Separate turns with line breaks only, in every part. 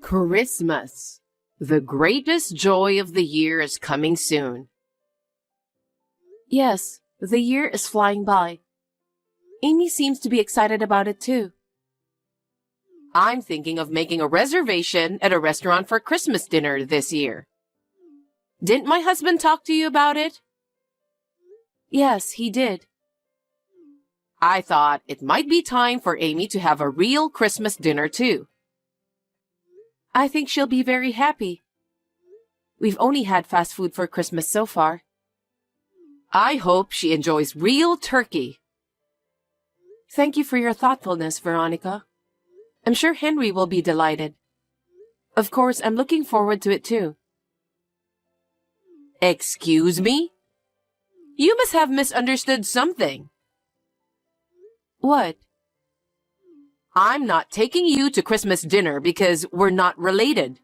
Christmas. The greatest joy of the year is coming soon. Yes, the year is flying by. Amy seems to be excited about it too. I'm thinking of making a reservation at a restaurant for Christmas dinner this year. Didn't my husband talk to you about it? Yes, he did. I thought it might be time for Amy to have a real Christmas dinner too. I think she'll be very happy. We've only had fast food for Christmas so far. I hope she enjoys real turkey. Thank you for your thoughtfulness, Veronica. I'm sure Henry will be delighted. Of course, I'm looking forward to it too. Excuse me? You must have misunderstood something. What? I'm not taking you to Christmas dinner because we're not related.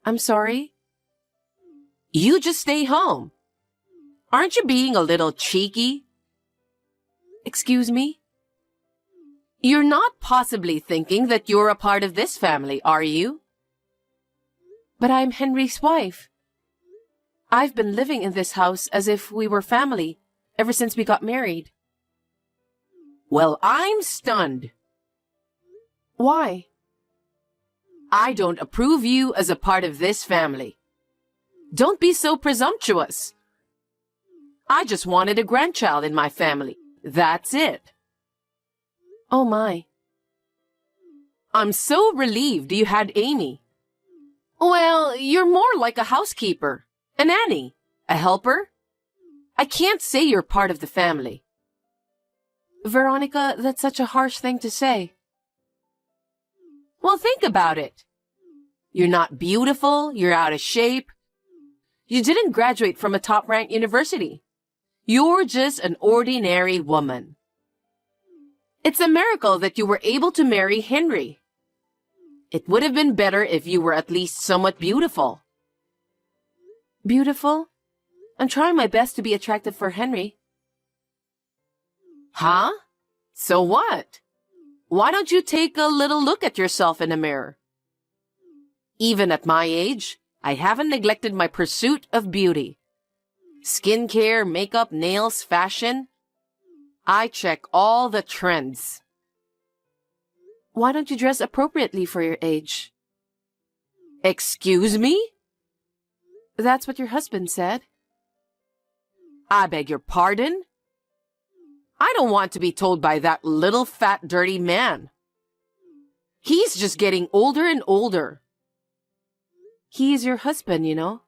I'm sorry? You just stay home. Aren't you being a little cheeky? Excuse me? You're not possibly thinking that you're a part of this family, are you? But I'm Henry's wife. I've been living in this house as if we were family ever since we got married. Well, I'm stunned. Why? I don't approve you as a part of this family. Don't be so presumptuous. I just wanted a grandchild in my family. That's it. Oh my. I'm so relieved you had Amy. Well, you're more like a housekeeper, a nanny, a helper. I can't say you're part of the family. Veronica, that's such a harsh thing to say. Well, think about it. You're not beautiful, you're out of shape. You didn't graduate from a top-ranked university. You're just an ordinary woman. It's a miracle that you were able to marry Henry. It would have been better if you were at least somewhat beautiful. Beautiful? I'm trying my best to be attractive for Henry. Huh? So what? Why don't you take a little look at yourself in a mirror? Even at my age, I haven't neglected my pursuit of beauty. Skincare, makeup, nails, fashion. I check all the trends. Why don't you dress appropriately for your age? Excuse me? That's what your husband said. I beg your pardon? I don't want to be told by that little fat dirty man. He's just getting older and older. He is your husband, you know.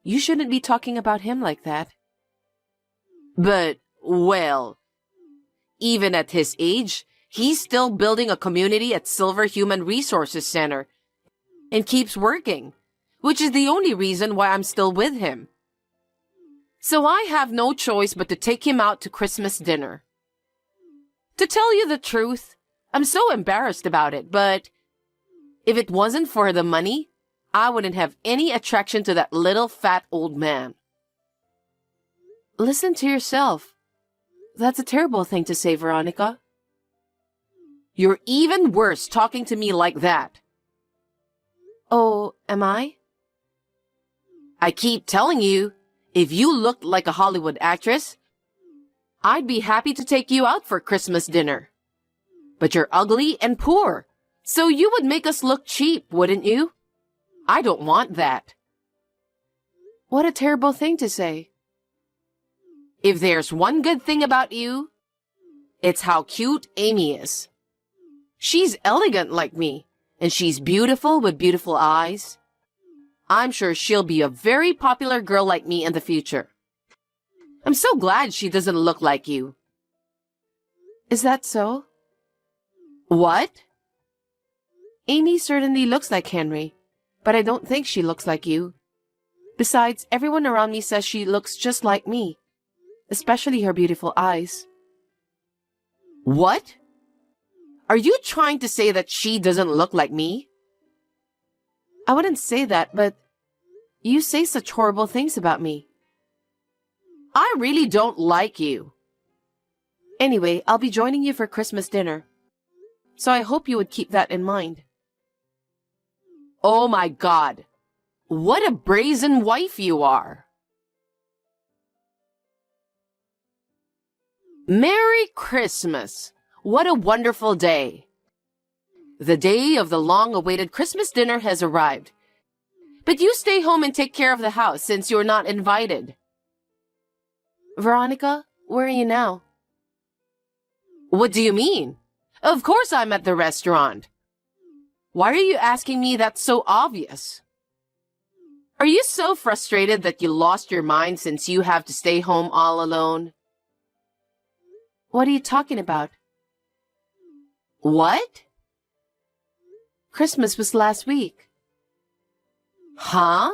You shouldn't be talking about him like that. But, well, even at his age, he's still building a community at Silver Human Resources Center and keeps working, which is the only reason why I'm still with him. So I have no choice but to take him out to Christmas dinner. To tell you the truth, I'm so embarrassed about it, but if it wasn't for the money, I wouldn't have any attraction to that little fat old man. Listen to yourself. That's a terrible thing to say, Veronica. You're even worse talking to me like that. Oh, am I? I keep telling you, if you looked like a Hollywood actress, I'd be happy to take you out for Christmas dinner. But you're ugly and poor, so you would make us look cheap, wouldn't you? I don't want that. What a terrible thing to say. If there's one good thing about you, it's how cute Amy is. She's elegant like me, and she's beautiful with beautiful eyes. I'm sure she'll be a very popular girl like me in the future. I'm so glad she doesn't look like you. Is that so? What? Amy certainly looks like Henry, but I don't think she looks like you. Besides, everyone around me says she looks just like me, especially her beautiful eyes. What? Are you trying to say that she doesn't look like me? I wouldn't say that, but you say such horrible things about me. I really don't like you. Anyway, I'll be joining you for Christmas dinner, so I hope you would keep that in mind. Oh my God. What a brazen wife you are. Merry Christmas. What a wonderful day. The day of the long-awaited Christmas dinner has arrived. But you stay home and take care of the house since you're not invited. Veronica, where are you now? What do you mean? Of course I'm at the restaurant. Why are you asking me? That's so obvious. Are you so frustrated that you lost your mind since you have to stay home all alone? What are you talking about? What? Christmas was last week. Huh?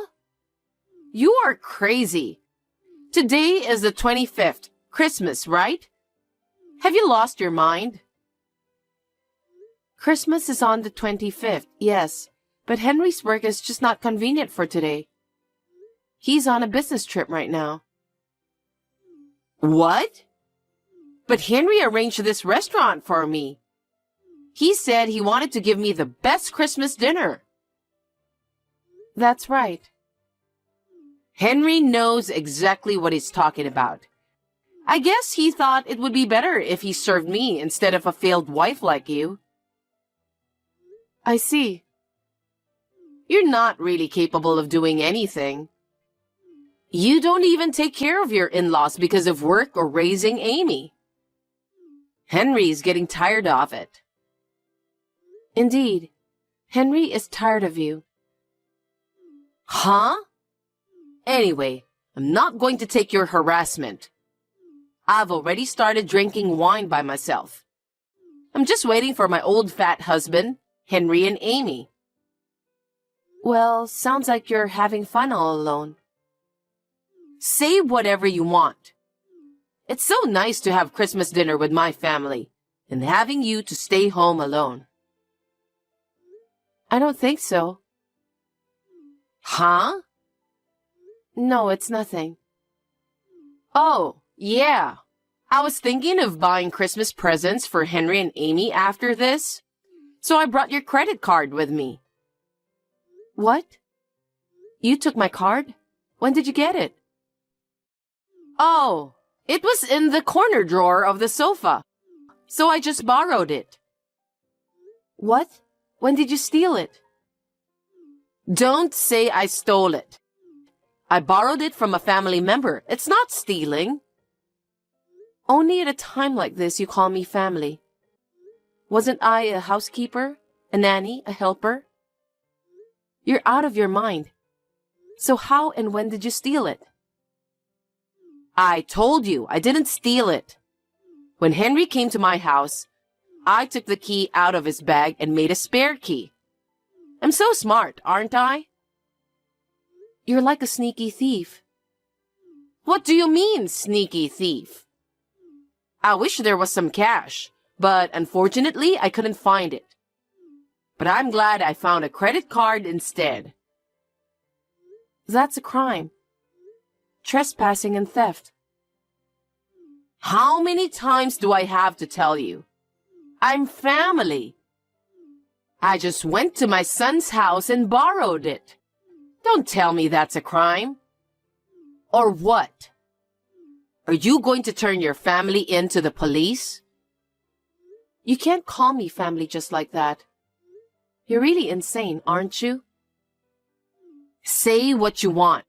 You are crazy. Today is the 25th, Christmas, right? Have you lost your mind? Christmas is on the 25th, yes, but Henry's work is just not convenient for today. He's on a business trip right now. What? But Henry arranged this restaurant for me. He said he wanted to give me the best Christmas dinner. That's right. Henry knows exactly what he's talking about. I guess he thought it would be better if he served me instead of a failed wife like you. I see. You're not really capable of doing anything. You don't even take care of your in-laws because of work or raising Amy. Henry's getting tired of it. Indeed, Henry is tired of you. Huh? Anyway, I'm not going to take your harassment. I've already started drinking wine by myself. I'm just waiting for my old fat husband, Henry and Amy. Well, sounds like you're having fun all alone. Say whatever you want. It's so nice to have Christmas dinner with my family and having you to stay home alone. I don't think so. Huh? No, it's nothing. Oh, yeah. I was thinking of buying Christmas presents for Henry and Amy after this, so I brought your credit card with me. What? You took my card? When did you get it? Oh, it was in the corner drawer of the sofa, so I just borrowed it. What? When did you steal it? Don't say I stole it. I borrowed it from a family member. It's not stealing. Only at a time like this you call me family. Wasn't I a housekeeper, a nanny, a helper? You're out of your mind. So how and when did you steal it? I told you I didn't steal it. When Henry came to my house, I took the key out of his bag and made a spare key. I'm so smart, aren't I? You're like a sneaky thief. What do you mean, sneaky thief? I wish there was some cash, but unfortunately I couldn't find it. But I'm glad I found a credit card instead. That's a crime. Trespassing and theft. How many times do I have to tell you? I'm family. I just went to my son's house and borrowed it. Don't tell me that's a crime. Or what? Are you going to turn your family in to the police? You can't call me family just like that. You're really insane, aren't you? Say what you want.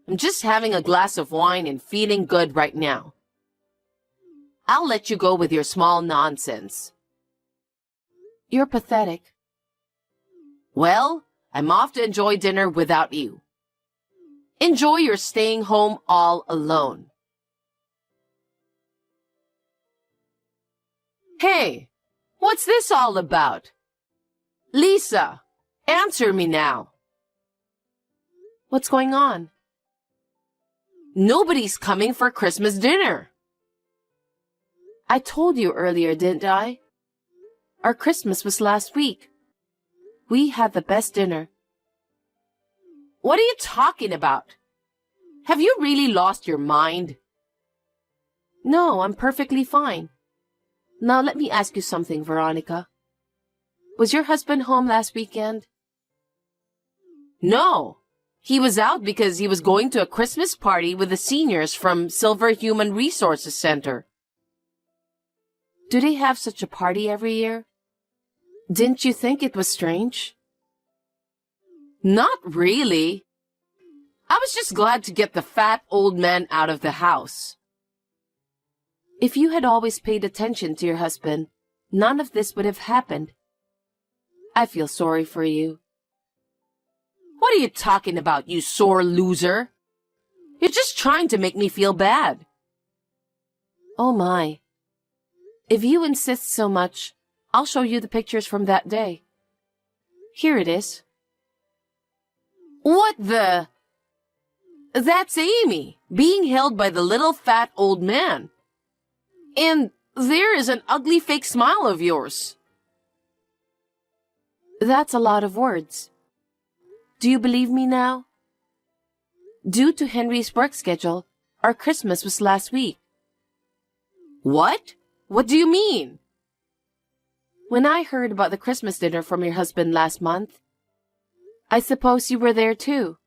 I'm just having a glass of wine and feeling good right now. I'll let you go with your small nonsense. You're pathetic. Well, I'm off to enjoy dinner without you. Enjoy your staying home all alone. Hey, what's this all about? Lisa, answer me now. What's going on? Nobody's coming for Christmas dinner. I told you earlier, didn't I? Our Christmas was last week. We had the best dinner. What are you talking about? Have you really lost your mind? No, I'm perfectly fine. Now let me ask you something, Veronica. Was your husband home last weekend? No, he was out because he was going to a Christmas party with the seniors from Silver Human Resources Center. Do they have such a party every year? Didn't you think it was strange? Not really. I was just glad to get the fat old man out of the house. If you had always paid attention to your husband, none of this would have happened. I feel sorry for you. What are you talking about, you sore loser? You're just trying to make me feel bad. Oh my. If you insist so much, I'll show you the pictures from that day. Here it is. What the? That's Amy, being held by the little fat old man. And there is an ugly fake smile of yours. That's a lot of words. Do you believe me now? Due to Henry's work schedule, our Christmas was last week. What? What do you mean? When I heard about the Christmas dinner from your husband last month, I suppose you were there too.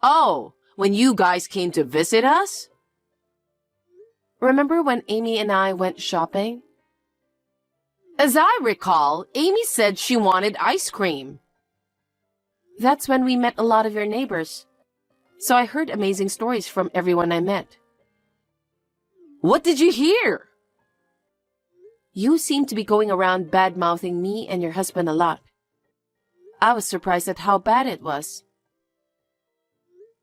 Oh, when you guys came to visit us? Remember when Amy and I went shopping? As I recall, Amy said she wanted ice cream. That's when we met a lot of your neighbors. So I heard amazing stories from everyone I met. What did you hear? You seem to be going around bad-mouthing me and your husband a lot. I was surprised at how bad it was.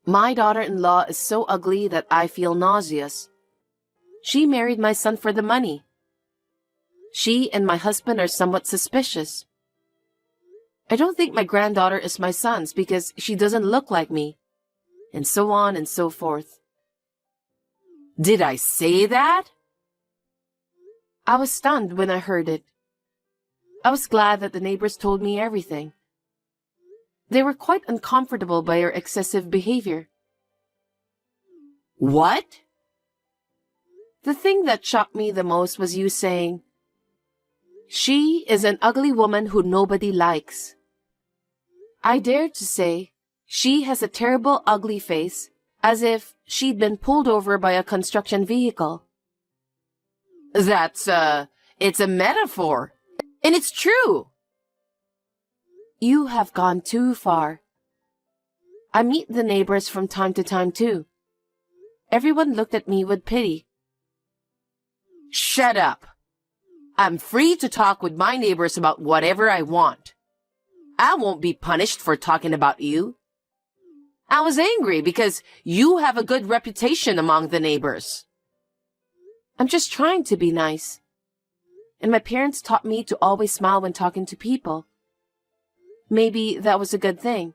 My daughter-in-law is so ugly that I feel nauseous. She married my son for the money. She and my husband are somewhat suspicious. I don't think my granddaughter is my son's because she doesn't look like me, and so on and so forth. Did I say that? I was stunned when I heard it. I was glad that the neighbors told me everything. They were quite uncomfortable by your excessive behavior. What? The thing that shocked me the most was you saying, "She is an ugly woman who nobody likes." I dared to say, "She has a terrible ugly face," as if she'd been pulled over by a construction vehicle. It's a metaphor, and it's true. You have gone too far. I meet the neighbors from time to time too. Everyone looked at me with pity. Shut up. I'm free to talk with my neighbors about whatever I want. I won't be punished for talking about you. I was angry because you have a good reputation among the neighbors. I'm just trying to be nice. And my parents taught me to always smile when talking to people. Maybe that was a good thing.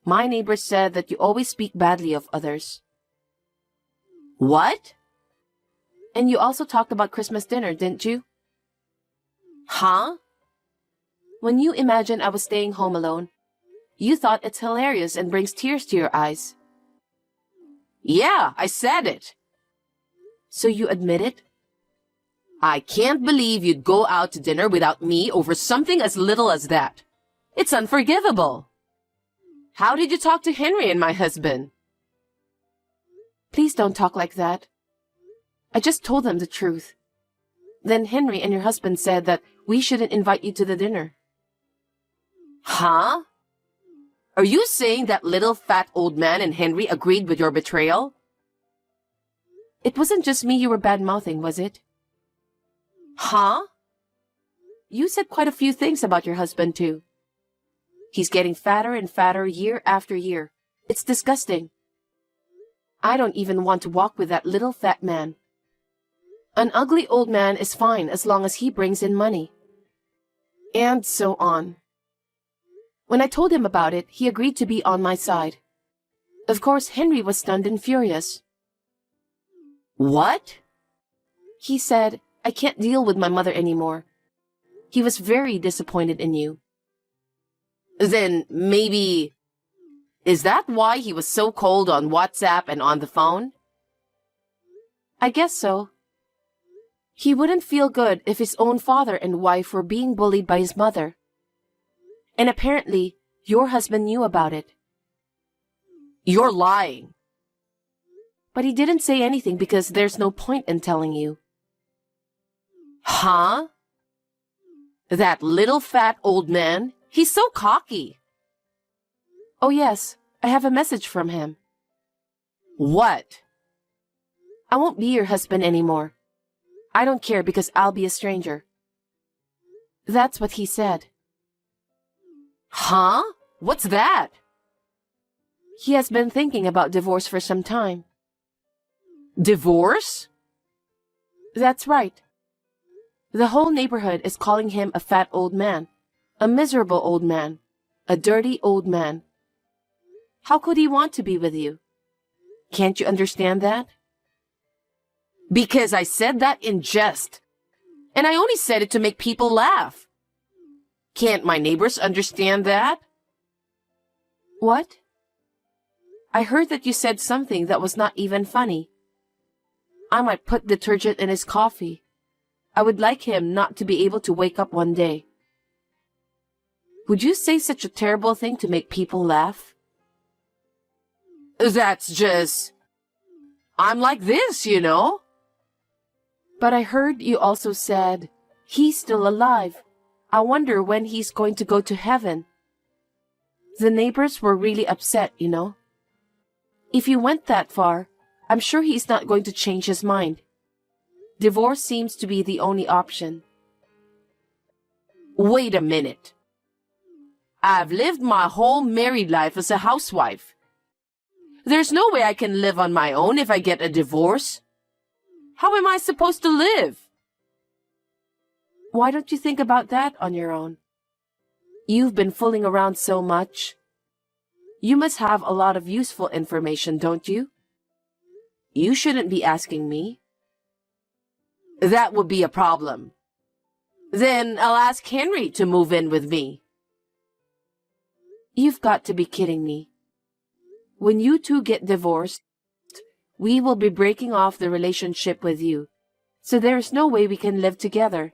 My neighbors said that you always speak badly of others. What? And you also talked about Christmas dinner, didn't you? Huh? When you imagined I was staying home alone, you thought it's hilarious and brings tears to your eyes. Yeah, I said it. So you admit it? I can't believe you'd go out to dinner without me over something as little as that. It's unforgivable. How did you talk to Henry and my husband? Please don't talk like that. I just told them the truth. Then Henry and your husband said that we shouldn't invite you to the dinner. Huh? Are you saying that little fat old man and Henry agreed with your betrayal? It wasn't just me you were bad-mouthing, was it? Huh? You said quite a few things about your husband, too. He's getting fatter and fatter year after year. It's disgusting. I don't even want to walk with that little fat man. An ugly old man is fine as long as he brings in money. And so on. When I told him about it, he agreed to be on my side. Of course, Henry was stunned and furious. What? He said, I can't deal with my mother anymore. He was very disappointed in you. Then maybe... Is that why he was so cold on WhatsApp and on the phone? I guess so. He wouldn't feel good if his own father and wife were being bullied by his mother. And apparently, Your husband knew about it.
You're lying.
But he didn't say anything because there's no point in telling you.
Huh? That little fat old man? He's so cocky.
Oh yes, I have a message from him.
What?
I won't be your husband anymore. I don't care because I'll be a stranger. That's what he said.
Huh? What's that?
He has been thinking about divorce for some time.
Divorce?
That's right. The whole neighborhood is calling him a fat old man, a miserable old man, a dirty old man. How could he want to be with you? Can't you understand that?
Because I said that in jest. And I only said it to make people laugh. Can't my neighbors understand that?
What? I heard that you said something that was not even funny. I might put detergent in his coffee. I would like him not to be able to wake up one day. Would you say such a terrible thing to make people laugh?
That's just... I'm like this, you know?
But I heard you also said, he's still alive. I wonder when he's going to go to heaven. The neighbors were really upset, you know. If you went that far, I'm sure he's not going to change his mind. Divorce seems to be the only option.
Wait a minute. I've lived my whole married life as a housewife. There's no way I can live on my own if I get a divorce. How am I supposed to live?
Why don't you think about that on your own? You've been fooling around so much. You must have a lot of useful information, don't you? You shouldn't be asking me.
That would be a problem. Then I'll ask Henry to move in with me.
You've got to be kidding me. When you two get divorced, we will be breaking off the relationship with you, so there's no way we can live together.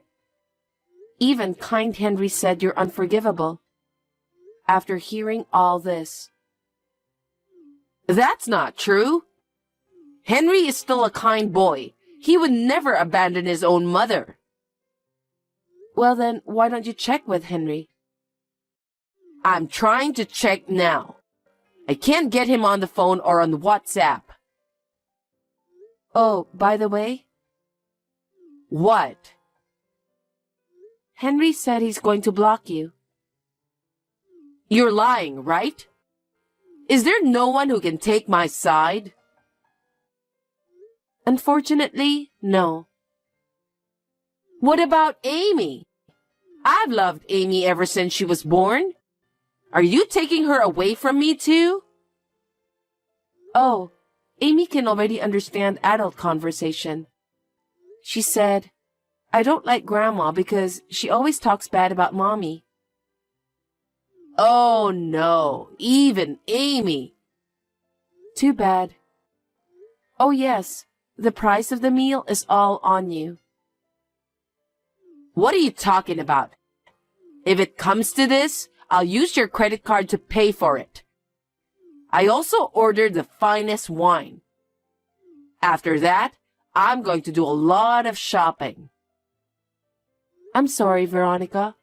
Even kind Henry said you're unforgivable. After hearing all this.
That's not true. Henry is still a kind boy. He would never abandon his own mother.
Well then, why don't you check with Henry?
I'm trying to check now. I can't get him on the phone or on WhatsApp.
Oh, by the way?
What?
Henry said he's going to block you.
You're lying, right? Is there no one who can take my side?
Unfortunately, no.
What about Amy? I've loved Amy ever since she was born. Are you taking her away from me too?
Oh, Amy can already understand adult conversation. She said, I don't like Grandma because she always talks bad about Mommy.
Oh no, even Amy.
Too bad. Oh yes, the price of the meal is all on you.
What are you talking about? If it comes to this, I'll use your credit card to pay for it. I also ordered the finest wine. After that, I'm going to do a lot of shopping.
I'm sorry, Veronica.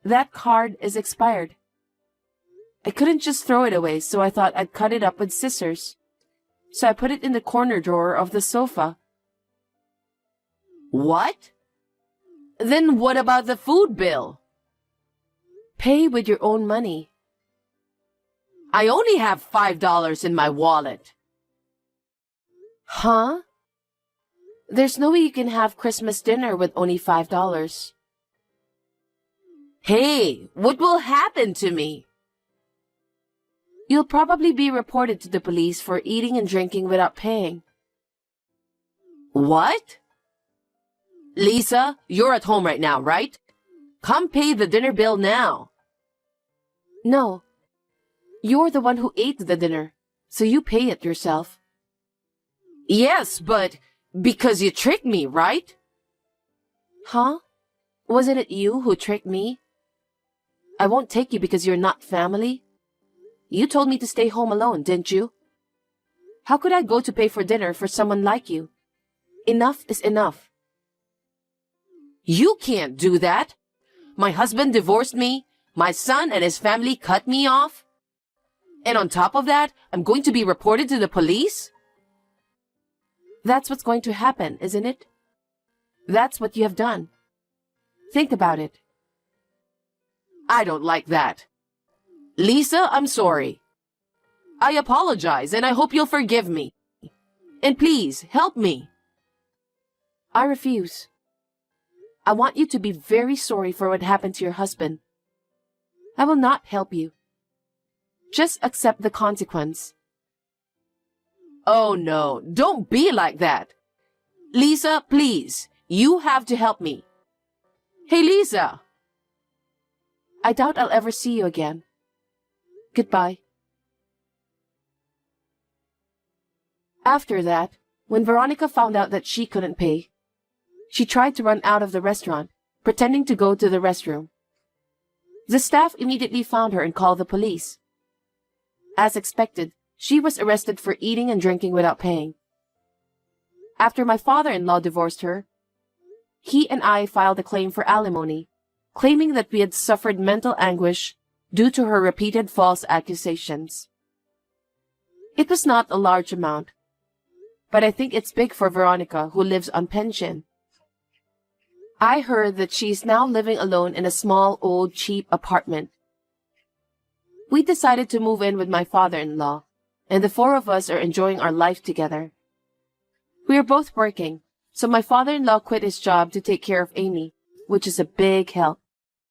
That card is expired. I couldn't just throw it away, so I thought I'd cut it up with scissors. So I put it in the corner drawer of the sofa.
What? Then what about the food bill?
Pay with your own money.
I only have $5 in my wallet.
Huh? There's no way you can have Christmas dinner with only $5.
Hey, what will happen to me?
You'll probably be reported to the police for eating and drinking without paying.
What? Lisa, you're at home right now, right? Come pay the dinner bill now.
No. You're the one who ate the dinner, so you pay it yourself.
Yes, but because you tricked me, right?
Huh? Wasn't it you who tricked me? I won't take you because you're not family. You told me to stay home alone, didn't you? How could I go to pay for dinner for someone like you? Enough is enough.
You can't do that. My husband divorced me. My son and his family cut me off. And on top of that, I'm going to be reported to the police?
That's what's going to happen, isn't it? That's what you have done. Think about it.
I don't like that. Lisa, I'm sorry. I apologize and I hope you'll forgive me. And please, help me.
I refuse. I want you to be very sorry for what happened to your husband. I will not help you. Just accept the consequence.
Oh no, don't be like that. Lisa, please, you have to help me. Hey, Lisa.
I doubt I'll ever see you again. Goodbye. After that, when Veronica found out that she couldn't pay, she tried to run out of the restaurant, pretending to go to the restroom. The staff immediately found her and called the police. As expected, she was arrested for eating and drinking without paying. After my father-in-law divorced her, he and I filed a claim for alimony, claiming that we had suffered mental anguish due to her repeated false accusations. It was not a large amount, but I think it's big for Veronica, who lives on pension. I heard that she's now living alone in a small, old, cheap apartment. We decided to move in with my father-in-law, and the four of us are enjoying our life together. We are both working, so my father-in-law quit his job to take care of Amy, which is a big help.